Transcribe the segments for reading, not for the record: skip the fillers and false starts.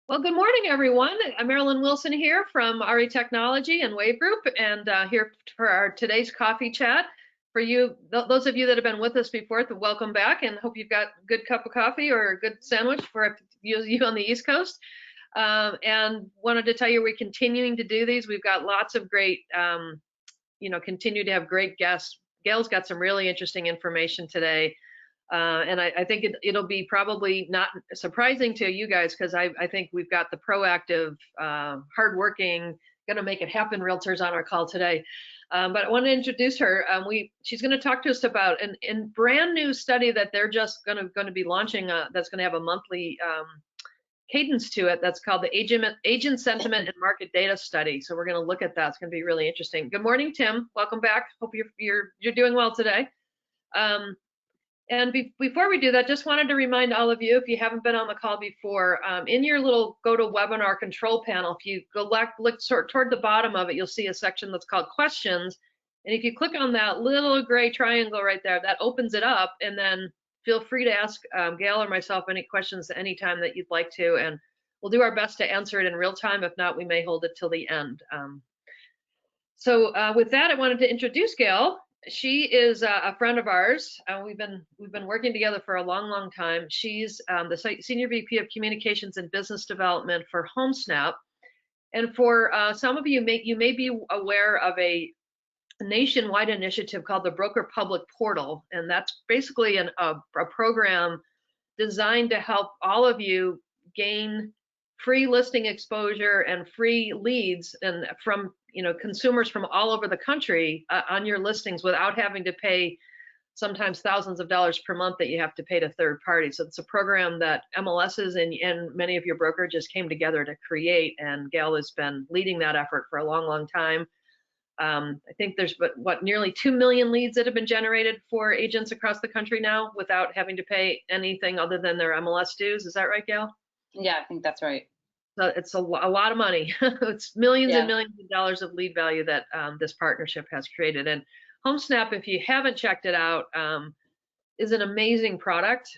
Well, good morning, everyone. I'm Marilyn Wilson here from RE Technology and Wave Group, and here for our today's coffee chat. For you, those of you that have been with us before, welcome back, and hope you've got a good cup of coffee or a good sandwich for you on the East Coast. And wanted to tell you we're continuing to do these. We've got lots of great, continue to have great guests. Gayle's got some really interesting information today. And I think it'll be probably not surprising to you guys because I think we've got the proactive, hardworking, going to make it happen realtors on our call today. But I want to introduce her. She's going to talk to us about a brand new study that they're just going to be launching. That's going to have a monthly cadence to it. That's called the Agent Sentiment and Market Data Study. So we're going to look at that. It's going to be really interesting. Good morning, Tim. Welcome back. Hope you're doing well today. And before we do that, just wanted to remind all of you, if you haven't been on the call before, in your little GoToWebinar control panel, if you look toward the bottom of it, you'll see a section that's called Questions. And if you click on that little gray triangle right there, that opens it up, and then feel free to ask Gayle or myself any questions at any time that you'd like to, and we'll do our best to answer it in real time. If not, we may hold it till the end. So with that, I wanted to introduce Gayle. She is a friend of ours. We've been working together for a long time. She's the Senior VP of Communications and Business Development for HomeSnap. And for some of you, you may be aware of a nationwide initiative called the Broker Public Portal, and that's basically a program designed to help all of you gain free listing exposure and free leads and from consumers from all over the country on your listings without having to pay sometimes thousands of dollars per month that you have to pay to third parties. So it's a program that MLSs and many of your brokerages came together to create, and Gayle has been leading that effort for a long time. I think there's nearly 2 million leads that have been generated for agents across the country now without having to pay anything other than their MLS dues. Is that right, Gayle? Yeah, I think that's right. So it's a lot of money. It's millions and millions of dollars of lead value that this partnership has created. And HomeSnap, if you haven't checked it out, is an amazing product.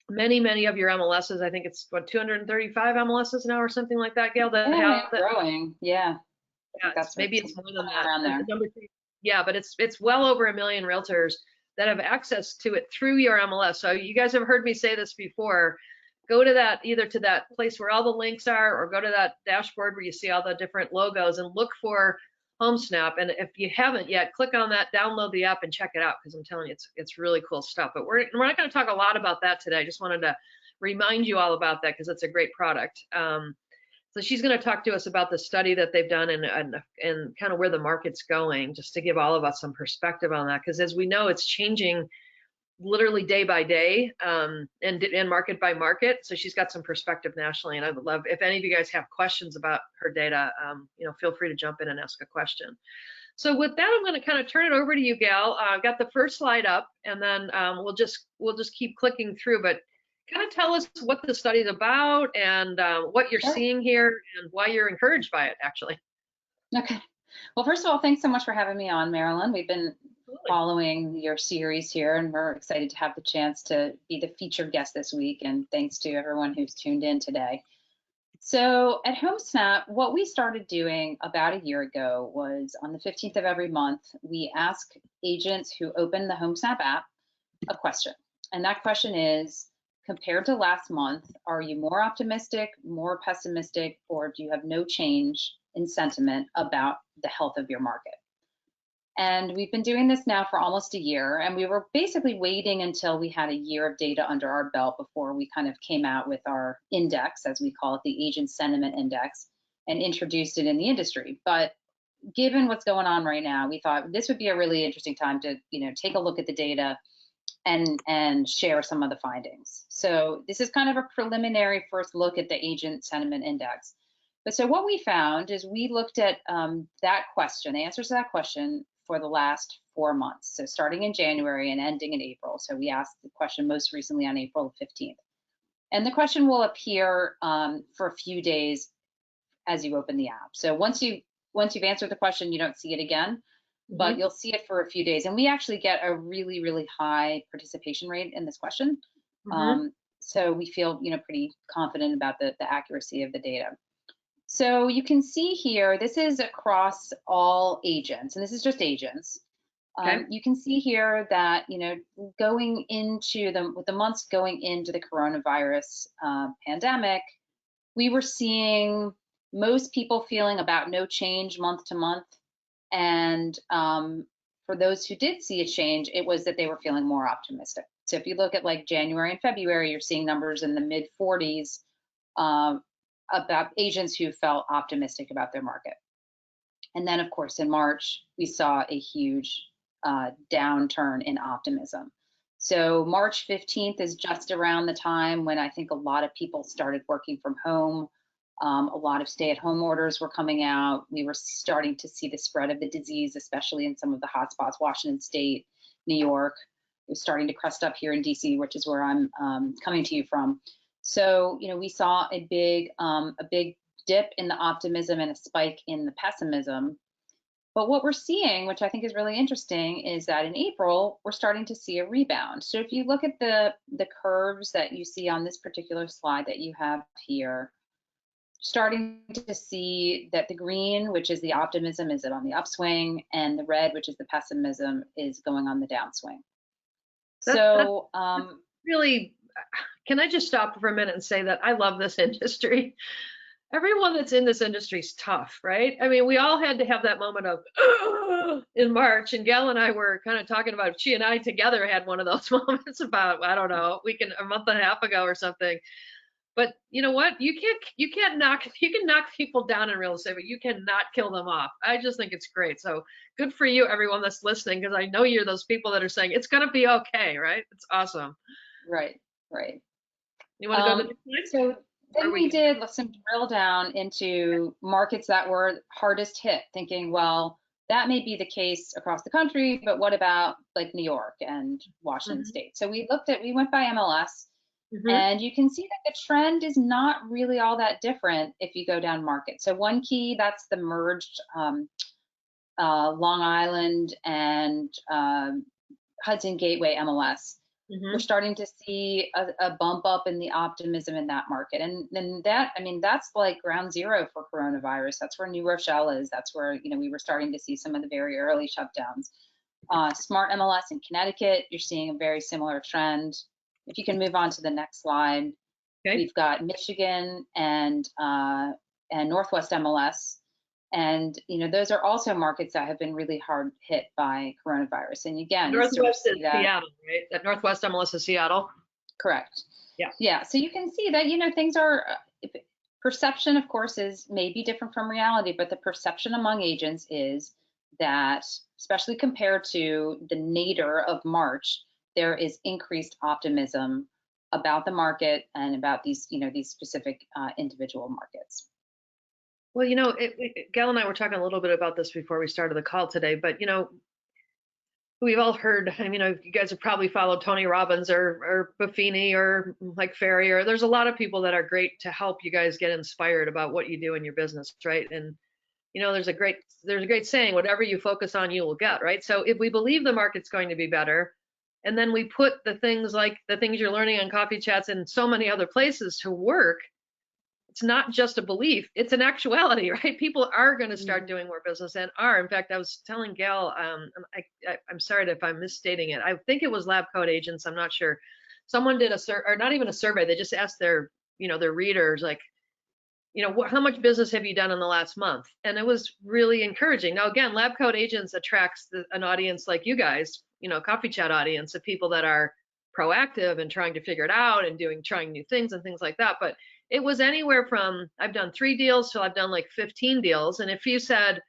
Many of your MLSs, I think it's 235 MLSs now or something like that, Gayle. Growing. Yeah. Maybe it's more than that. Around there. Yeah, but it's well over 1 million realtors that have access to it through your MLS. So you guys have heard me say this before. Go to either to that place where all the links are, or go to that dashboard where you see all the different logos and look for HomeSnap. And if you haven't yet, click on that, download the app, and check it out, because I'm telling you, it's really cool stuff. But we're not going to talk a lot about that today. I just wanted to remind you all about that because it's a great product. So she's going to talk to us about the study that they've done and kind of where the market's going, just to give all of us some perspective on that. Because as we know, it's changing literally day by day and market by market. So she's got some perspective nationally, and I would love if any of you guys have questions about her data, feel free to jump in and ask a question. So with that, I'm going to kind of turn it over to you, Gayle. I've got the first slide up, and then we'll just keep clicking through. But kind of tell us what the study is about and what you're seeing here and why you're encouraged by it, actually. Okay. Well, first of all, thanks so much for having me on, Marilyn. We've been following your series here, and we're excited to have the chance to be the featured guest this week, and thanks to everyone who's tuned in today. So at HomeSnap, what we started doing about a year ago was on the 15th of every month, we ask agents who open the HomeSnap app a question. And that question is, compared to last month, are you more optimistic, more pessimistic, or do you have no change in sentiment about the health of your market? And we've been doing this now for almost a year, and we were basically waiting until we had a year of data under our belt before we kind of came out with our index, as we call it, the Agent Sentiment Index, and introduced it in the industry. But given what's going on right now, we thought this would be a really interesting time to, take a look at the data and share some of the findings. So this is kind of a preliminary first look at the Agent Sentiment Index. But so what we found is we looked at that question, the answers to that question for the last 4 months. So starting in January and ending in April. So we asked the question most recently on April 15th. And the question will appear for a few days as you open the app. So once you've answered the question, you don't see it again. but you'll see it for a few days. And we actually get a really, really high participation rate in this question. So we feel, pretty confident about the accuracy of the data. So you can see here, this is across all agents, and this is just agents. You can see here that, going into the months going into the coronavirus pandemic, we were seeing most people feeling about no change month to month. And for those who did see a change, it was that they were feeling more optimistic. So if you look at like January and February, you're seeing numbers in the mid 40s about agents who felt optimistic about their market. And then of course in March, we saw a huge downturn in optimism. So March 15th is just around the time when I think a lot of people started working from home. A lot of stay-at-home orders were coming out. We were starting to see the spread of the disease, especially in some of the hotspots, Washington State, New York. It was starting to crest up here in DC, which is where I'm coming to you from. So, we saw a big dip in the optimism and a spike in the pessimism. But what we're seeing, which I think is really interesting, is that in April, we're starting to see a rebound. So if you look at the curves that you see on this particular slide that you have here, starting to see that the green, which is the optimism, is on the upswing, and the red, which is the pessimism, is going on the downswing. So really, can I just stop for a minute and say that I love this industry? Everyone that's in this industry is tough, right? I mean, we all had to have that moment of in March, and Gayle and I were kind of talking about, she and I together had one of those moments about, I don't know, a month and a half ago or something. But you know what? You can knock people down in real estate, but you cannot kill them off. I just think it's great. So good for you, everyone that's listening, because I know you're those people that are saying it's going to be okay, right? It's awesome. Right. You want to go to the next slide? So then we did some drill down into markets that were hardest hit, thinking, well, that may be the case across the country, but what about like New York and Washington State? So we went by MLS. And you can see that the trend is not really all that different if you go down market. So one key, that's the merged Long Island and Hudson Gateway MLS. We're starting to see a bump up in the optimism in that market. And then that's like ground zero for coronavirus. That's where New Rochelle is. That's where, we were starting to see some of the very early shutdowns. Smart MLS in Connecticut, you're seeing a very similar trend. If you can move on to the next slide, we've got Michigan and Northwest MLS, and those are also markets that have been really hard hit by coronavirus. And again, Northwest is Seattle, right? That Northwest MLS is Seattle. Correct. Yeah. So you can see that things are perception, of course, is maybe different from reality, but the perception among agents is that, especially compared to the nadir of March, there is increased optimism about the market and about these, these specific individual markets. Well, Gayle and I were talking a little bit about this before we started the call today, but we've all heard, you guys have probably followed Tony Robbins or Buffini or Mike Ferry, or there's a lot of people that are great to help you guys get inspired about what you do in your business, right? And there's a great saying, whatever you focus on, you will get, right? So if we believe the market's going to be better, and then we put the things you're learning on coffee chats and so many other places to work, it's not just a belief, it's an actuality, right? People are going to start doing more business and are. In fact, I was telling Gayle, I'm sorry if I'm misstating it. I think it was Lab Coat Agents. I'm not sure. Someone did or not even a survey. They just asked their readers, like, how much business have you done in the last month? And it was really encouraging. Now, again, Lab Coat Agents attracts an audience like you guys, coffee chat audience of people that are proactive and trying to figure it out and trying new things and things like that. But it was anywhere from, I've done 3 deals till I've done like 15 deals. And if you said,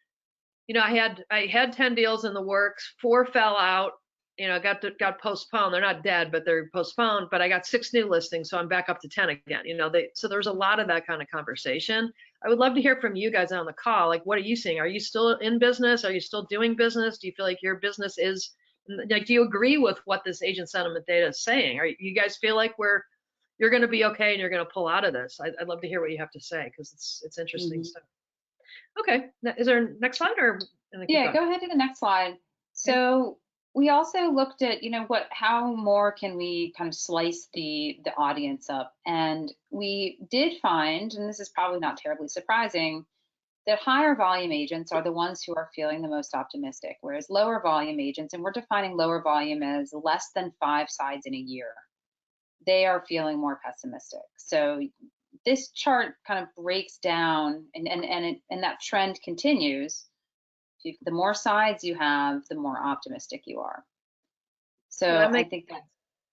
I had 10 deals in the works, 4 fell out, got postponed. They're not dead, but they're postponed. But I got 6 new listings, so I'm back up to 10 again. So there's a lot of that kind of conversation. I would love to hear from you guys on the call. Like, what are you seeing? Are you still in business? Are you still doing business? Do you feel like your business is like? Do you agree with what this agent sentiment data is saying? You guys feel like you're going to be okay and you're going to pull out of this? I'd love to hear what you have to say, because it's interesting stuff. Okay, is there a next slide, or And then keep Yeah, going. go ahead to the next slide. Okay. So we also looked at, how more can we kind of slice the audience up? And we did find, and this is probably not terribly surprising, that higher volume agents are the ones who are feeling the most optimistic, whereas lower volume agents, and we're defining lower volume as less than 5 sides in a year, they are feeling more pessimistic. So this chart kind of breaks down, and that trend continues. The more sides you have, the more optimistic you are. So Yeah, that I makes think that, sense.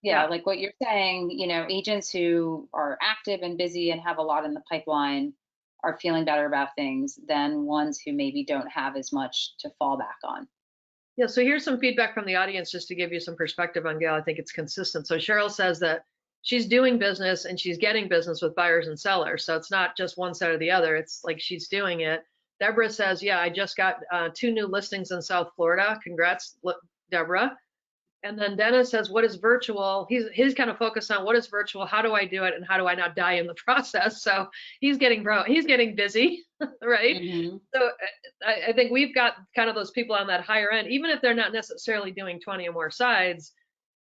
yeah, like what you're saying, agents who are active and busy and have a lot in the pipeline are feeling better about things than ones who maybe don't have as much to fall back on. Yeah, so here's some feedback from the audience just to give you some perspective on Gayle. I think it's consistent. So Cheryl says that she's doing business and she's getting business with buyers and sellers. So it's not just one side or the other. It's like she's doing it. Deborah says, yeah, I just got 2 new listings in South Florida. Congrats, Deborah. And then Dennis says, what is virtual? He's kind of focused on what is virtual, how do I do it, and how do I not die in the process? So he's getting busy, right? Mm-hmm. So I think we've got kind of those people on that higher end, even if they're not necessarily doing 20 or more sides,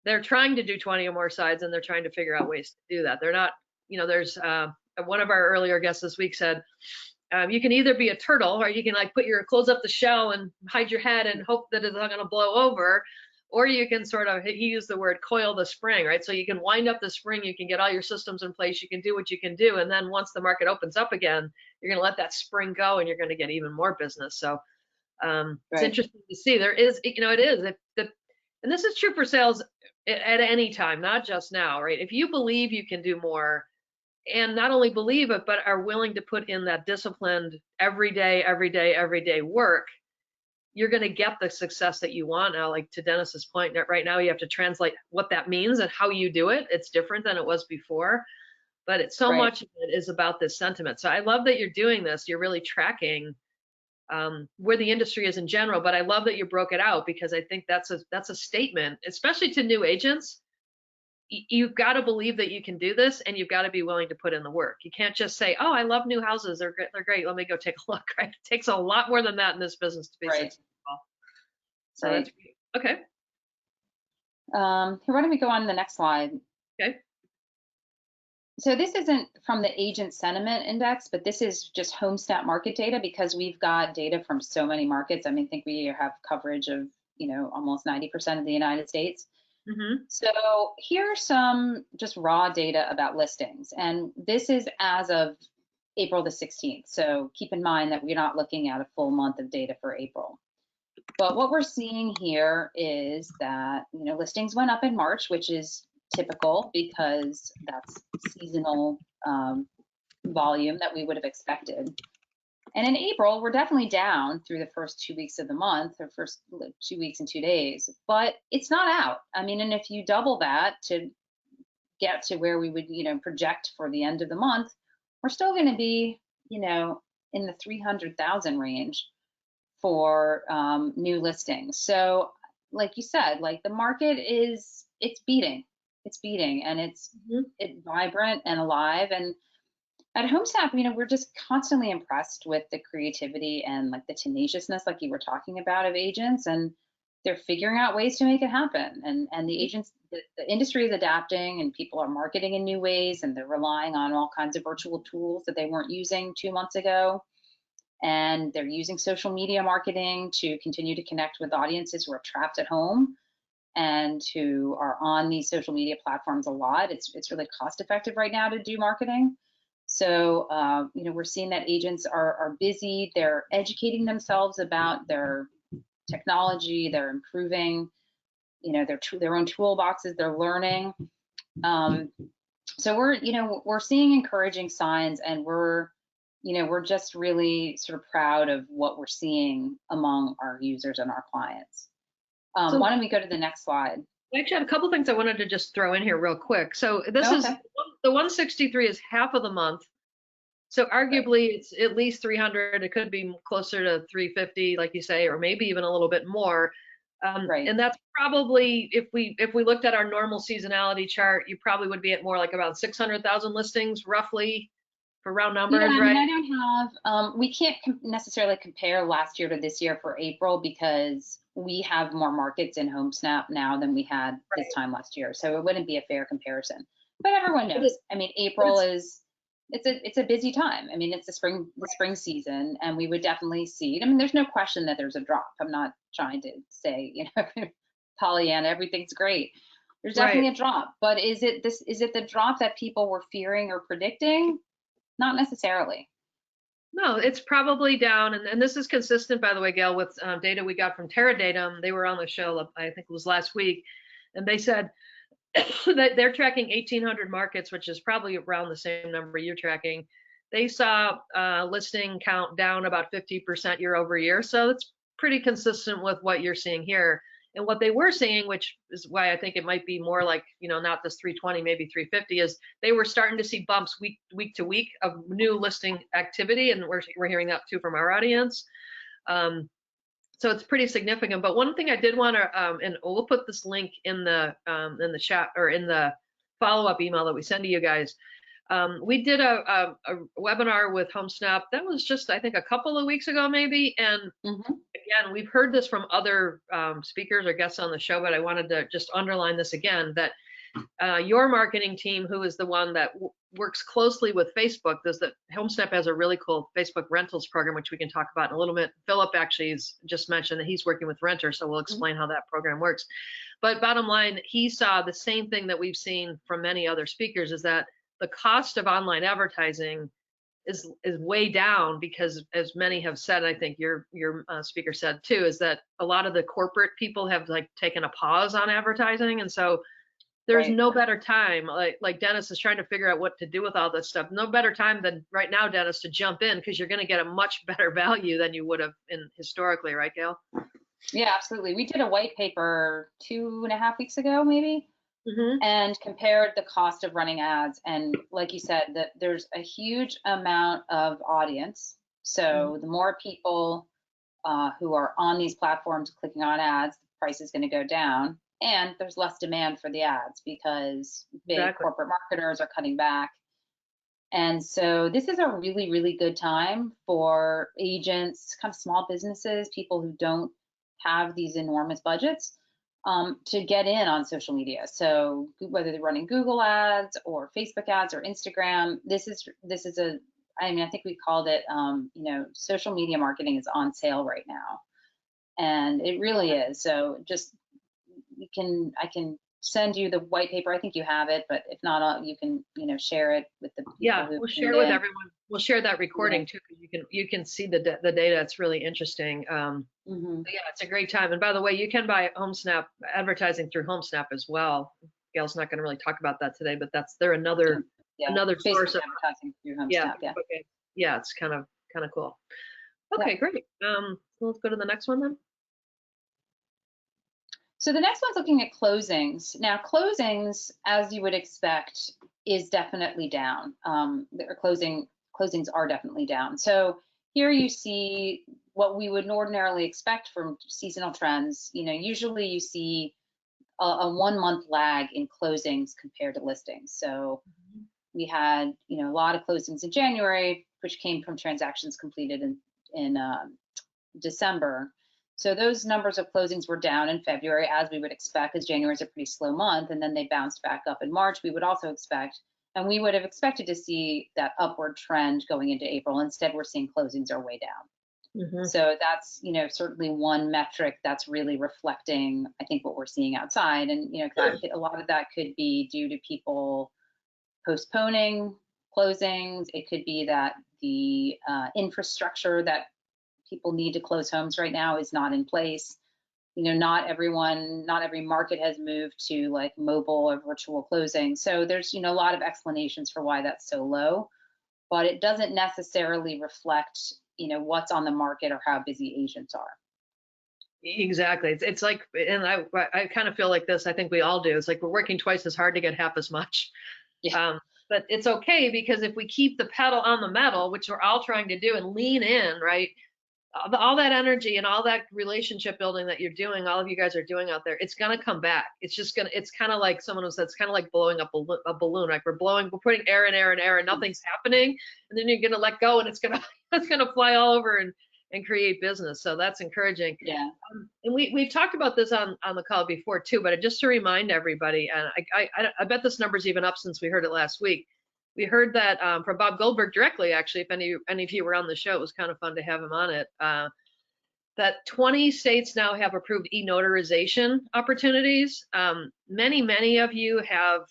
they're trying to do 20 or more sides, and they're trying to figure out ways to do that. They're not, there's one of our earlier guests this week said, you can either be a turtle, or you can like close up the shell and hide your head and hope that it's not going to blow over, or you can sort of, he used the word coil the spring, right? So you can wind up the spring, you can get all your systems in place, you can do what you can do, and then once the market opens up again, you're going to let that spring go, and you're going to get even more business. So it's interesting to see. There is, it is, and this is true for sales at any time, not just now, right? If you believe you can do more, and not only believe it, but are willing to put in that disciplined every day work, you're going to get the success that you want. Now, like to Dennis's point, that right now you have to translate what that means and how you do it. It's different than it was before, but it's so much of it is about this sentiment. So I love that you're doing this. You're really tracking where the industry is in general, but I love that you broke it out, because I think that's a statement, especially to new agents. You've got to believe that you can do this, and you've got to be willing to put in the work. You can't just say, oh, I love new houses, they're great, let me go take a look, right? It takes a lot more than that in this business to be successful. So that's okay. Why don't we go on to the next slide? Okay. So this isn't from the agent sentiment index, but this is just HomeSnap market data, because we've got data from so many markets. I mean, I think we have coverage of, almost 90% of the United States. Mm-hmm. So here's some just raw data about listings. And this is as of April the 16th. So keep in mind that we're not looking at a full month of data for April. But what we're seeing here is that, listings went up in March, which is typical because that's seasonal volume that we would have expected. And in April, we're definitely down through the first 2 weeks of the month, or first 2 weeks and 2 days, but it's not out. I mean, and if you double that to get to where we would, project for the end of the month, we're still going to be, in the 300,000 range for new listings. So like you said, like the market it's beating, and it's vibrant and alive. And at HomeSnap, we're just constantly impressed with the creativity and like the tenaciousness, like you were talking about, of agents, and they're figuring out ways to make it happen. And the agents, the industry is adapting, and people are marketing in new ways, and they're relying on all kinds of virtual tools that they weren't using 2 months ago. And they're using social media marketing to continue to connect with audiences who are trapped at home and who are on these social media platforms a lot. It's really cost effective right now to do marketing. So, we're seeing that agents are busy. They're educating themselves about their technology. They're improving, their own toolboxes. They're learning. So we're seeing encouraging signs, and we're just really sort of proud of what we're seeing among our users and our clients. So why don't we go to the next slide? I actually had a couple things I wanted to just throw in here real quick. So this is the 163 is half of the month. So arguably it's at least 300. It could be closer to 350, like you say, or maybe even a little bit more. And that's probably, if we looked at our normal seasonality chart, you probably would be at more like about 600,000 listings roughly for round numbers, Yeah, I right? mean, I don't have, we can't necessarily compare last year to this year for April because we have more markets in HomeSnap now than we had this Right. time last year. So it wouldn't be a fair comparison. But everyone But knows. I mean, April it's is, it's a busy time. I mean, it's the spring season, and we would definitely see. I mean, there's no question that there's a drop. I'm not trying to say, you know, Pollyanna, everything's great. There's right. definitely a drop, but is it the drop that people were fearing or predicting? Not necessarily. No, it's probably down, and this is consistent, by the way, Gail, with data we got from Terradatum. They were on the show, I think it was last week, and they said that they're tracking 1,800 markets, which is probably around the same number you're tracking. They saw listing count down about 50% year over year, so it's pretty consistent with what you're seeing here. And what they were seeing, which is why I think it might be more like, you know, not this 320, maybe 350, is they were starting to see bumps week to week of new listing activity, and we're hearing that too from our audience. So it's pretty significant. But one thing I did want to, and we'll put this link in the chat or in the follow-up email that we send to you guys. We did a webinar with HomeSnap. That was just, I think, a couple of weeks ago, maybe. And again, we've heard this from other speakers or guests on the show, but I wanted to just underline this again, that your marketing team, who is the one that works closely with Facebook, HomeSnap has a really cool Facebook rentals program, which we can talk about in a little bit. Philip actually has just mentioned that he's working with renters, so we'll explain how that program works. But bottom line, he saw the same thing that we've seen from many other speakers, is that the cost of online advertising is way down because, as many have said, I think your speaker said too, is that a lot of the corporate people have like taken a pause on advertising, and so there's no better time, like Dennis is trying to figure out what to do with all this stuff. No better time than right now, Dennis, to jump in, because you're going to get a much better value than you would have in historically, right, Gail? Yeah, absolutely. We did a white paper 2.5 weeks ago, maybe, and compared the cost of running ads. And like you said, that there's a huge amount of audience. So the more people who are on these platforms clicking on ads, the price is going to go down. And there's less demand for the ads because big corporate marketers are cutting back. And so this is a really, really good time for agents, kind of small businesses, people who don't have these enormous budgets, to get in on social media. So whether they're running Google ads or Facebook ads or Instagram, this is I mean, I think we called it, you know, social media marketing is on sale right now. And it really is. So just, I can send you the white paper. I think you have it, but if not, you can, you know, share it with the people. Yeah, we'll share with everyone. We'll share that recording too, because you can see the data. It's really interesting. Yeah, it's a great time. And by the way, you can buy HomeSnap advertising through HomeSnap as well. Gail's not going to really talk about that today, but they're another source of advertising through HomeSnap. Yeah, it's kind of cool. Okay, great. So let's go to the next one then. So the next one's looking at closings. Now, closings, as you would expect, is definitely down. Closings are definitely down. So here you see what we would ordinarily expect from seasonal trends. You know, usually you see a 1 month lag in closings compared to listings. So we had, you know, a lot of closings in January, which came from transactions completed in December. So those numbers of closings were down in February, as we would expect, because January is a pretty slow month, and then they bounced back up in March. We would also expect, and we would have expected to see that upward trend going into April. Instead, we're seeing closings are way down. So that's, you know, certainly one metric that's really reflecting, I think, what we're seeing outside. And, you know, a lot of that could be due to people postponing closings. It could be that the infrastructure that people need to close homes right now is not in place. You know, not every market has moved to like mobile or virtual closing. So there's, you know, a lot of explanations for why that's so low, but it doesn't necessarily reflect, you know, what's on the market or how busy agents are. Exactly. It's like, and I kind of feel like this, I think we all do. It's like we're working twice as hard to get half as much. But it's okay, because if we keep the pedal on the metal, which we're all trying to do, and lean in, right? all that energy and all that relationship building that you're doing, all of you guys are doing out there, it's going to come back. It's just going to, it's kind of like someone who said, it's kind of like blowing up a balloon. Like we're putting air and air and air and nothing's happening. And then you're going to let go and it's going to, it's going to fly all over and create business. So that's encouraging. Yeah. And we've talked about this on the call before too, but just to remind everybody, and I bet this number's even up since we heard it last week. We heard that from Bob Goldberg directly, actually, if any of you were on the show, it was kind of fun to have him on it, that 20 states now have approved e-notarization opportunities. Many of you have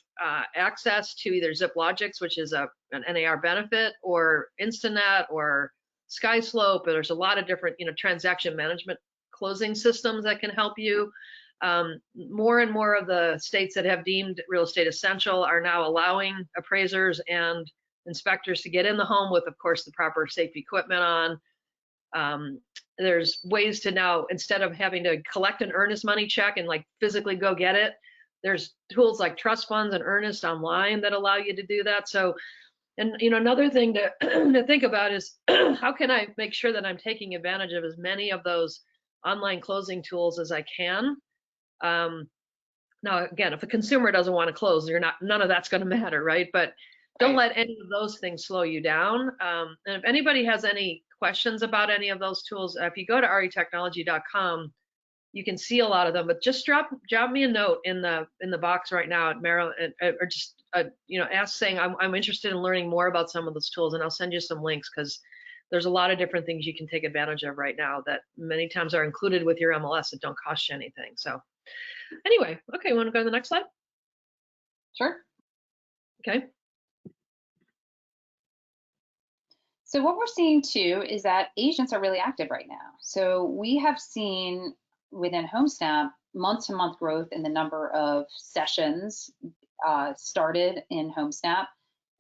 access to either ZipLogix, which is an NAR benefit, or Instanet or SkySlope. There's a lot of different, transaction management closing systems that can help you. More and more of the states that have deemed real estate essential are now allowing appraisers and inspectors to get in the home with, of course, the proper safety equipment on. There's ways to now, instead of having to collect an earnest money check and like physically go get it, there's tools like trust funds and earnest online that allow you to do that. So, and another thing to to think about is how can I make sure that I'm taking advantage of as many of those online closing tools as I can. Now, again, if a consumer doesn't want to close, none of that's going to matter, right? But don't let any of those things slow you down. And if anybody has any questions about any of those tools, if you go to retechnology.com, you can see a lot of them. But just drop me a note in the box right now at Marilyn, or just ask saying I'm interested in learning more about some of those tools, and I'll send you some links because there's a lot of different things you can take advantage of right now that many times are included with your MLS that don't cost you anything. So anyway, okay, want to go to the next slide? Sure. Okay. So what we're seeing too is that agents are really active right now. So we have seen within HomeSnap month-to-month growth in the number of sessions started in HomeSnap,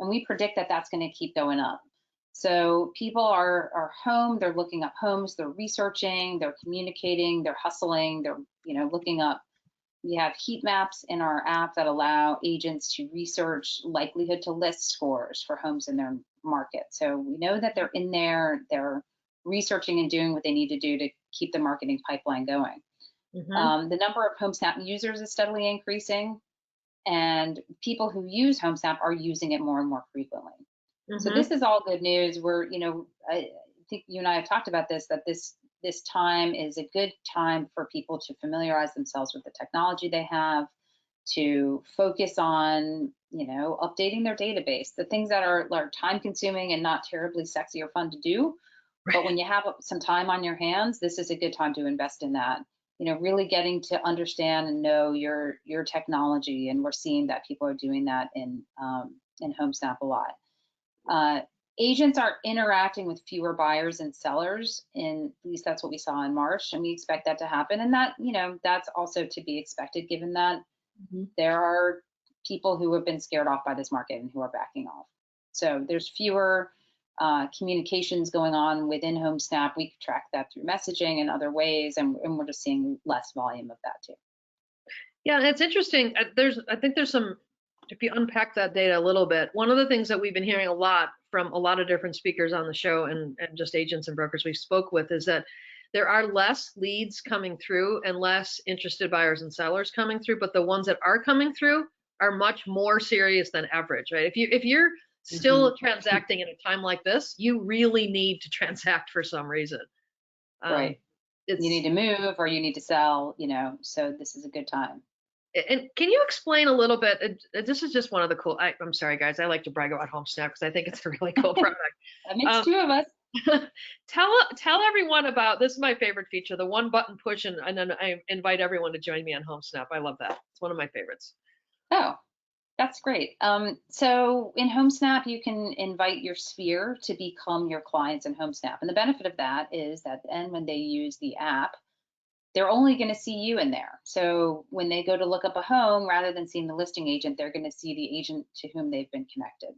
and we predict that that's going to keep going up. So people are home, they're looking up homes, they're researching, they're communicating, they're hustling, they're looking up. We have heat maps in our app that allow agents to research likelihood to list scores for homes in their market. So we know that they're in there, they're researching and doing what they need to do to keep the marketing pipeline going. Mm-hmm. The number of HomeSnap users is steadily increasing, and people who use HomeSnap are using it more and more frequently. Mm-hmm. So this is all good news. We're, I think you and I have talked about this, that this time is a good time for people to familiarize themselves with the technology they have, to focus on, updating their database, the things that are time consuming and not terribly sexy or fun to do. Right. But when you have some time on your hands, this is a good time to invest in that. Really getting to understand and know your technology. And we're seeing that people are doing that in HomeSnap a lot. Agents are interacting with fewer buyers and sellers, and at least that's what we saw in March, and we expect that to happen. And that, that's also to be expected, given that mm-hmm. there are people who have been scared off by this market and who are backing off. So there's fewer communications going on within HomeSnap. We track that through messaging and other ways, and we're just seeing less volume of that too. Yeah, it's interesting. I think there's some, if you unpack that data a little bit, one of the things that we've been hearing a lot from a lot of different speakers on the show and just agents and brokers we spoke with is that there are less leads coming through and less interested buyers and sellers coming through, but the ones that are coming through are much more serious than average, right? If you're still mm-hmm. transacting in a time like this, you really need to transact for some reason. Right. You need to move or you need to sell, so this is a good time. And can you explain a little bit, this is just one of the cool, I'm sorry guys, I like to brag about HomeSnap because I think it's a really cool product. That makes two of us. Tell everyone about, this is my favorite feature, the one button push, and then I invite everyone to join me on HomeSnap. I love that. It's one of my favorites. Oh, that's great. So in HomeSnap, you can invite your sphere to become your clients in HomeSnap. And the benefit of that is that then when they use the app, they're only going to see you in there. So when they go to look up a home, rather than seeing the listing agent, they're going to see the agent to whom they've been connected.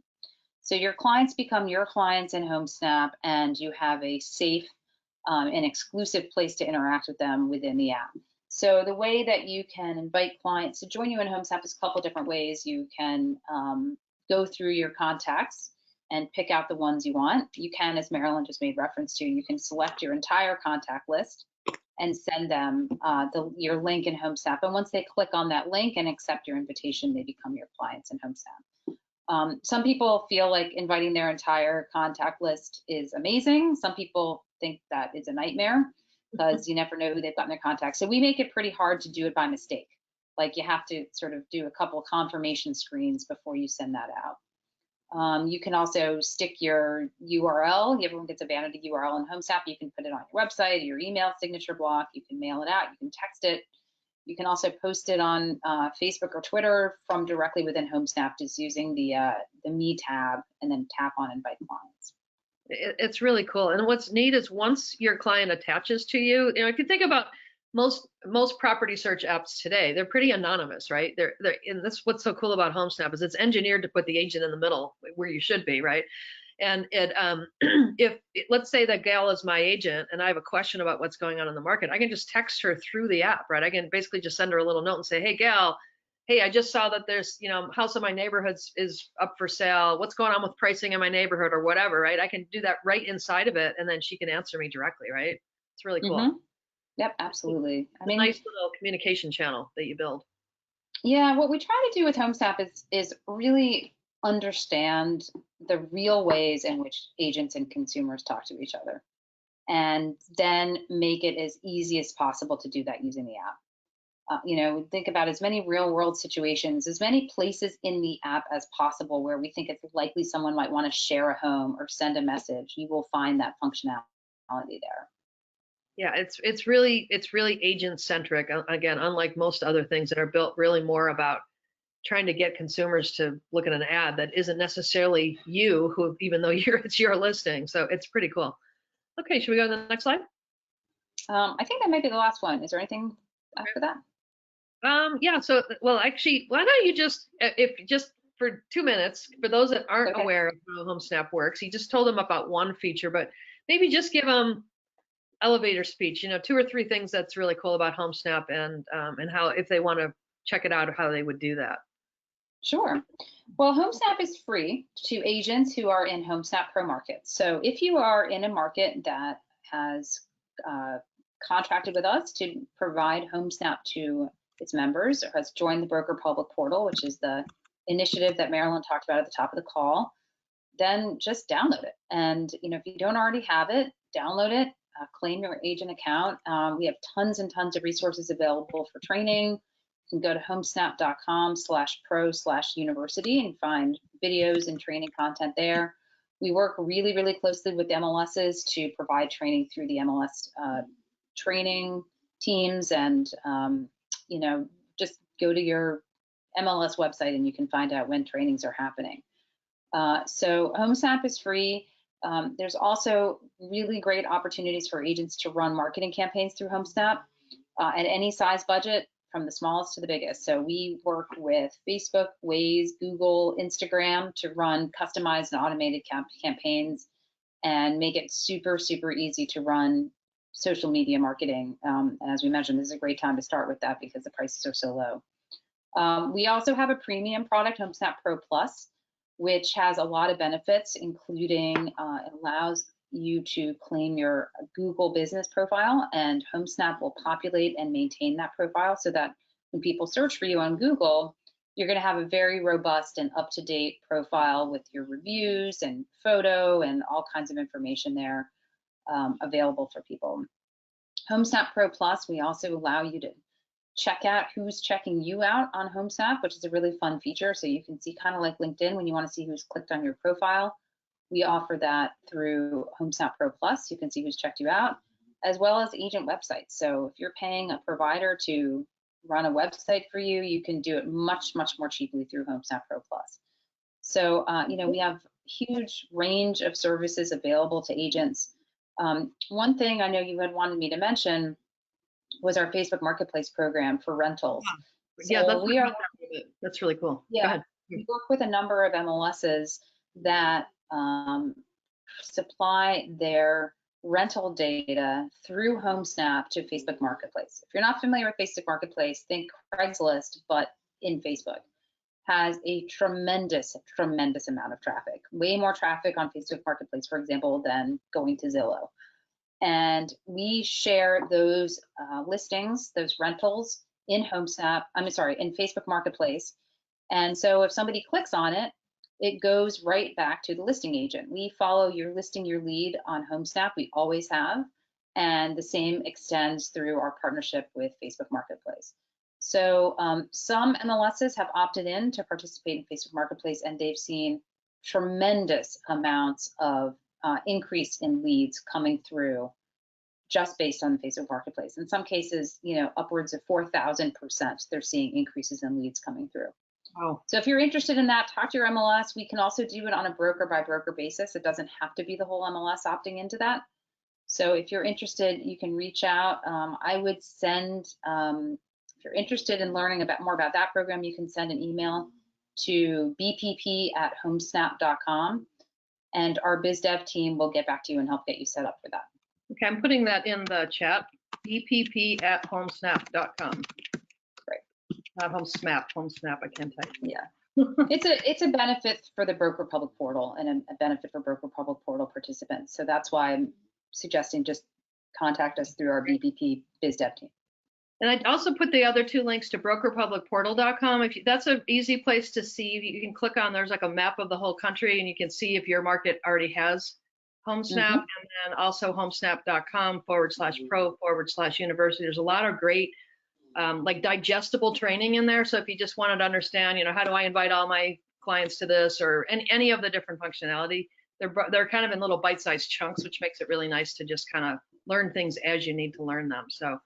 So your clients become your clients in HomeSnap, and you have a safe and exclusive place to interact with them within the app. So the way that you can invite clients to join you in HomeSnap is a couple different ways. You can go through your contacts and pick out the ones you want. You can, as Marilyn just made reference to, you can select your entire contact list and send them your link in HomeSnap. And once they click on that link and accept your invitation, they become your clients in HomeSnap. Some people feel like inviting their entire contact list is amazing. Some people think that is a nightmare because you never know who they've got in their contacts. So we make it pretty hard to do it by mistake. Like you have to sort of do a couple confirmation screens before you send that out. You can also stick your URL. Everyone gets a vanity URL in HomeSnap. You can put it on your website, your email signature block. You can mail it out. You can text it. You can also post it on Facebook or Twitter from directly within HomeSnap, just using the Me tab and then tap on Invite Clients. It's really cool. And what's neat is once your client attaches to you, if you think about most property search apps today, they're pretty anonymous, right? And that's what's so cool about HomeSnap is it's engineered to put the agent in the middle where you should be, right? And let's say that Gayle is my agent and I have a question about what's going on in the market, I can just text her through the app, right? I can basically just send her a little note and say, hey, Gayle, hey, I just saw that there's, house in my neighborhood is up for sale. What's going on with pricing in my neighborhood or whatever, right? I can do that right inside of it, and then she can answer me directly, right? It's really cool. Mm-hmm. Yep, absolutely. I mean, nice little communication channel that you build. Yeah, what we try to do with HomeSnap is really understand the real ways in which agents and consumers talk to each other, and then make it as easy as possible to do that using the app. Think about as many real world situations, as many places in the app as possible where we think it's likely someone might want to share a home or send a message. You will find that functionality there. Yeah, it's really agent centric. Again, unlike most other things that are built really more about trying to get consumers to look at an ad that isn't necessarily you, who even though it's your listing. So it's pretty cool. Okay, should we go to the next slide? I think that might be the last one. Is there anything after that? Yeah. So, well, actually, why don't you just for 2 minutes, for those that aren't aware of how HomeSnap works, you just told them about one feature, but maybe just give them elevator speech, 2 or 3 things that's really cool about HomeSnap and how, if they want to check it out, how they would do that. Sure. Well, HomeSnap is free to agents who are in HomeSnap Pro markets. So if you are in a market that has contracted with us to provide HomeSnap to its members, or has joined the Broker Public Portal, which is the initiative that Marilyn talked about at the top of the call, then just download it. And if you don't already have it, download it, claim your agent account. We have tons and tons of resources available for training. You can go to homesnap.com/pro/university and find videos and training content there. We work really, really closely with MLSs to provide training through the MLS training teams, and just go to your MLS website and you can find out when trainings are happening. So HomeSnap is free. There's also really great opportunities for agents to run marketing campaigns through HomeSnap at any size budget, from the smallest to the biggest. So we work with Facebook, Waze, Google, Instagram to run customized and automated campaigns and make it super, super easy to run social media marketing. And as we mentioned, this is a great time to start with that because the prices are so low. We also have a premium product, HomeSnap Pro Plus, which has a lot of benefits, including it allows you to claim your Google business profile, and HomeSnap will populate and maintain that profile so that when people search for you on Google, you're going to have a very robust and up-to-date profile with your reviews and photo and all kinds of information there available for people. HomeSnap Pro Plus, we also allow you to check out who's checking you out on HomeSnap, which is a really fun feature. So you can see, kind of like LinkedIn, when you want to see who's clicked on your profile. We offer that through HomeSnap Pro Plus. You can see who's checked you out, as well as agent websites. So if you're paying a provider to run a website for you, you can do it much, much more cheaply through HomeSnap Pro Plus. So, we have huge range of services available to agents. One thing I know you had wanted me to mention was our Facebook Marketplace program for rentals. Yeah, so that's really cool. Yeah, go ahead. We work with a number of MLSs that supply their rental data through HomeSnap to Facebook Marketplace. If you're not familiar with Facebook Marketplace, think Craigslist, but in Facebook. has a tremendous amount of traffic, way more traffic on Facebook Marketplace, for example, than going to Zillow. And we share those listings, those rentals in HomeSnap, in Facebook Marketplace. And so if somebody clicks on it, it goes right back to the listing agent. We follow your listing, your lead on HomeSnap, we always have. And the same extends through our partnership with Facebook Marketplace. So some MLSs have opted in to participate in Facebook Marketplace, and they've seen tremendous amounts of increase in leads coming through just based on the Facebook Marketplace. In some cases, upwards of 4,000%, they're seeing increases in leads coming through. Oh. So if you're interested in that, talk to your MLS. We can also do it on a broker by broker basis. It doesn't have to be the whole MLS opting into that. So if you're interested, you can reach out. I would send, if you're interested in learning more about that program, you can send an email to bpp@homesnap.com, and our biz dev team will get back to you and help get you set up for that. Okay, I'm putting that in the chat, bpp@homesnap.com. Great. Not HomeSnap, I can't type. Yeah. It's a benefit for the Broker Public Portal and a benefit for Broker Public Portal participants. So that's why I'm suggesting just contact us through our BPP biz dev team. And I also put the other two links to brokerpublicportal.com. That's an easy place to see. You can click on, there's like a map of the whole country, and you can see if your market already has HomeSnap, and then also homesnap.com/pro/university. There's a lot of great like digestible training in there. So if you just wanted to understand, how do I invite all my clients to this, or any of the different functionality, they're kind of in little bite-sized chunks, which makes it really nice to just kind of learn things as you need to learn them. So,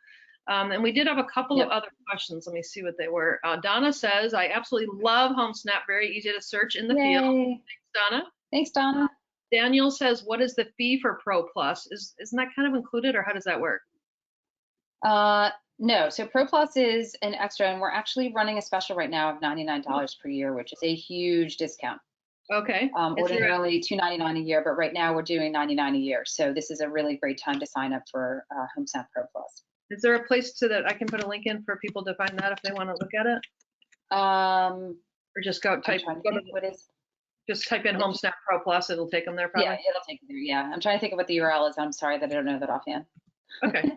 and we did have a couple of other questions. Let me see what they were. Donna says, I absolutely love HomeSnap. Very easy to search in the field. Thanks, Donna. Thanks, Donna. Daniel says, what is the fee for Pro Plus? Isn't that kind of included, or how does that work? No, so Pro Plus is an extra, and we're actually running a special right now of $99 per year, which is a huge discount. Okay. Ordinarily $299 a year, but right now we're doing $99 a year. So this is a really great time to sign up for HomeSnap Pro Plus. Is there a place that I can put a link in for people to find that if they want to look at it? Or just type in HomeSnap Pro Plus, it'll take them there probably? Yeah, it'll take them there, yeah. I'm trying to think of what the URL is. I'm sorry that I don't know that offhand. Okay.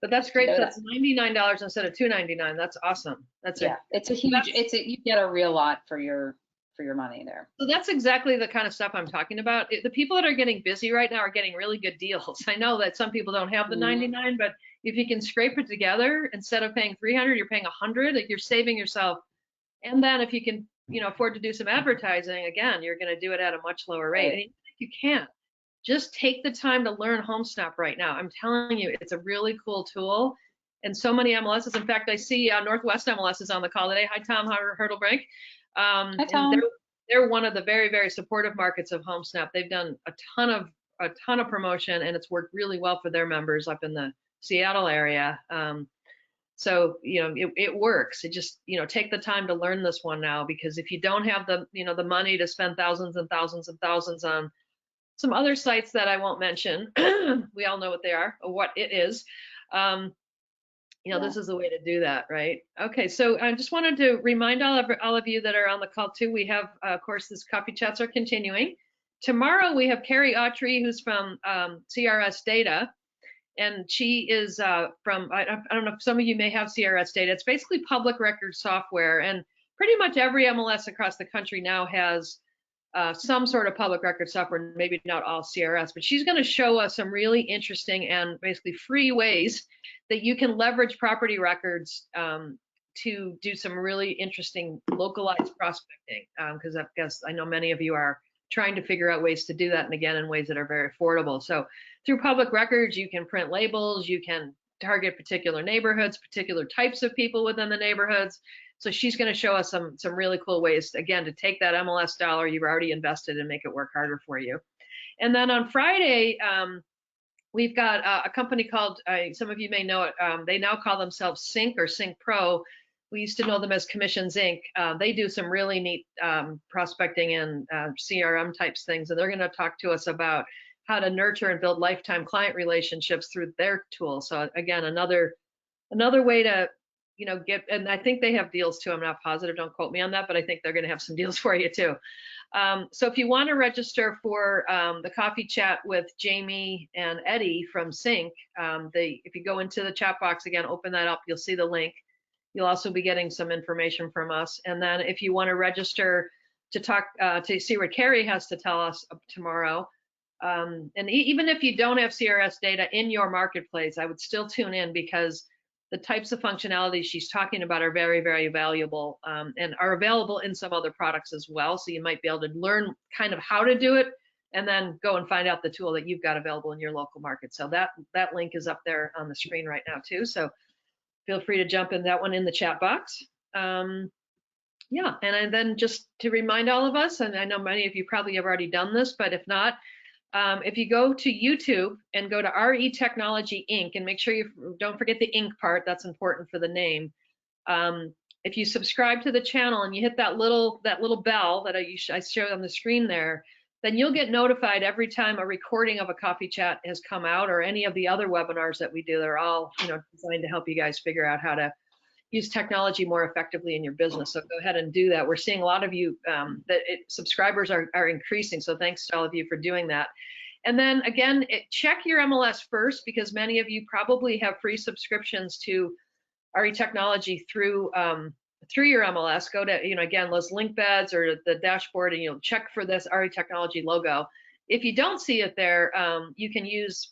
But that's great. So that's $99 instead of $299. That's awesome. It's a huge, you get a real lot for your money there. So that's exactly the kind of stuff I'm talking about. The people that are getting busy right now are getting really good deals. I know that some people don't have the 99, but if you can scrape it together, instead of paying 300, you're paying 100, like you're saving yourself. And then if you can, afford to do some advertising, again, you're going to do it at a much lower rate. And if you can't, just take the time to learn HomeSnap right now. I'm telling you, it's a really cool tool. And so many MLSs. In fact, I see Northwest MLS is on the call today. Hi, Tom Hurtlebrink. Hi, Tom. They're one of the very, very supportive markets of HomeSnap. They've done a ton of promotion, and it's worked really well for their members up in the Seattle area. So it works. It just take the time to learn this one now, because if you don't have the the money to spend thousands and thousands and thousands on some other sites that I won't mention, we all know what they are or what it is. This is the way to do that, right? Okay, so I just wanted to remind all of you that are on the call too. We have, of course, this coffee chats are continuing. Tomorrow we have Carrie Autry, who's from CRS Data, and she is from, I don't know if some of you may have CRS Data. It's basically public record software, and pretty much every MLS across the country now has some sort of public record software, maybe not all CRS, but she's going to show us some really interesting and basically free ways that you can leverage property records to do some really interesting localized prospecting, because I know many of you are trying to figure out ways to do that, and again, in ways that are very affordable. So through public records, you can print labels, you can target particular neighborhoods, particular types of people within the neighborhoods. So she's going to show us some really cool ways, again, to take that MLS dollar you've already invested and make it work harder for you. And then on Friday, we've got a company called, some of you may know it, they now call themselves Sync or Sync Pro. We used to know them as Commissions Inc. They do some really neat prospecting and CRM types things, and they're going to talk to us about how to nurture and build lifetime client relationships through their tool. So again, another way to and I think they have deals too. I'm not positive, don't quote me on that, but I think they're going to have some deals for you too. So if you want to register for the coffee chat with Jamie and Eddie from Sync, if you go into the chat box again, open that up, you'll see the link. You'll also be getting some information from us. And then if you want to register to talk, to see what Carrie has to tell us tomorrow, and even if you don't have CRS data in your marketplace, I would still tune in, because the types of functionalities she's talking about are very, very valuable, and are available in some other products as well. So you might be able to learn kind of how to do it, and then go and find out the tool that you've got available in your local market. So that link is up there on the screen right now too. So feel free to jump in that one in the chat box. Yeah, and then just to remind all of us, and I know many of you probably have already done this, but if not, if you go to YouTube and go to RE Technology Inc., and make sure you don't forget the Inc. part, that's important for the name. If you subscribe to the channel and you hit that little bell that I showed on the screen there, then you'll get notified every time a recording of a coffee chat has come out, or any of the other webinars that we do. They're all designed to help you guys figure out how to use technology more effectively in your business. So go ahead and do that. We're seeing a lot of you subscribers are increasing. So thanks to all of you for doing that. And then again, check your MLS first, because many of you probably have free subscriptions to RE Technology through your MLS. Go to, again, those link beds or the dashboard, and you'll check for this RE Technology logo. If you don't see it there, you can use,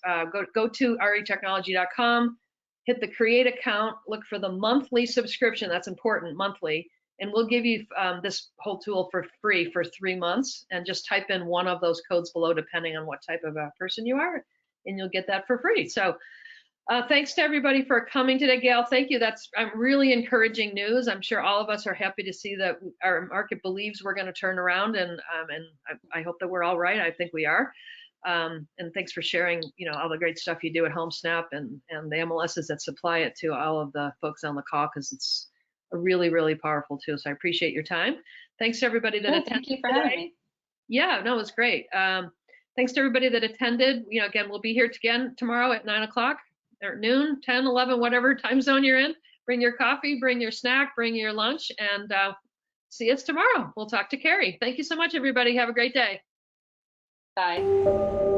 go to retechnology.com, hit the create account, look for the monthly subscription. That's important, monthly. And we'll give you this whole tool for free for 3 months, and just type in one of those codes below, depending on what type of a person you are, and you'll get that for free. So thanks to everybody for coming today. Gayle, thank you. That's really encouraging news. I'm sure all of us are happy to see that our market believes we're going to turn around, and I hope that we're all right. I think we are. And thanks for sharing, all the great stuff you do at HomeSnap and the MLSs that supply it to all of the folks on the call, because it's a really, really powerful tool. So I appreciate your time. Thanks to everybody that attended. Thank you for having me. Yeah, no, it was great. Thanks to everybody that attended. Again, we'll be here again tomorrow at 9 o'clock or noon, 10, 11, whatever time zone you're in. Bring your coffee, bring your snack, bring your lunch, and see us tomorrow. We'll talk to Carrie. Thank you so much, everybody. Have a great day. Bye.